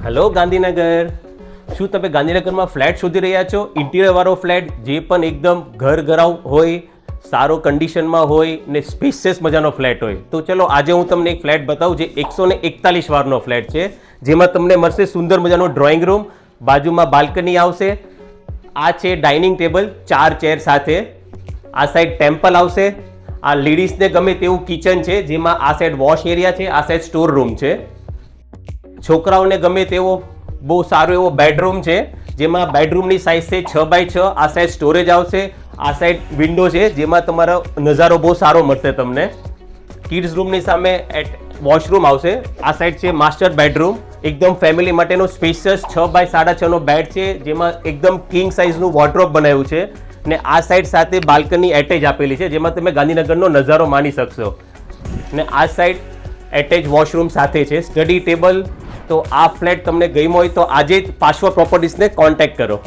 Hello Gandhinagar, શું તમે ગાંધીનગરમાં ફ્લેટ શોધી રહ્યા છો? ઇન્ટિરિયરવાળો ફ્લેટ જે પણ એકદમ ઘર હોય, સારો કન્ડિશનમાં હોય ને સ્પેશિયસ મજાનો ફ્લેટ હોય, તો ચલો આજે હું તમને એક ફ્લેટ બતાવું જે 141 વારનો ફ્લેટ છે, જેમાં તમને મળશે સુંદર મજાનો ડ્રોઈંગ રૂમ, બાજુમાં બાલ્કની આવશે, આ છે ડાઇનિંગ ટેબલ 4 ચેર સાથે, આ સાઈડ ટેમ્પલ આવશે, આ લેડીઝને ગમે તેવું કિચન છે જેમાં આ સાઈડ વોશ એરિયા છે, આ સાઈડ સ્ટોર રૂમ છે, છોકરાઓને ગમે તેવો બહુ સારો એવો બેડરૂમ છે જેમાં બેડરૂમની સાઇઝ છે 6x6, આ સાઈડ સ્ટોરેજ આવશે, આ સાઈડ વિન્ડો છે જેમાં તમારો નજારો બહુ સારો મળશે તમને. કિડ્સ રૂમની સામે વોશરૂમ આવશે, આ સાઈડ છે માસ્ટર બેડરૂમ, એકદમ ફેમિલી માટેનો સ્પેશિયસ 6x6.5 નો બેડ છે જેમાં એકદમ કિંગ સાઇઝનું વોર્ડરોબ બનાવ્યું છે ને આ સાઈડ સાથે બાલ્કની એટેચ આપેલી છે જેમાં તમે ગાંધીનગરનો નજારો માણી શકશો ને આ સાઈડ એટેચ વોશરૂમ સાથે છે, સ્ટડી ટેબલ. તો આ ફ્લેટ તમને ગમ્યો હોય તો આજે જ પાશવા પ્રોપર્ટીઝને કોન્ટેક્ટ કરો.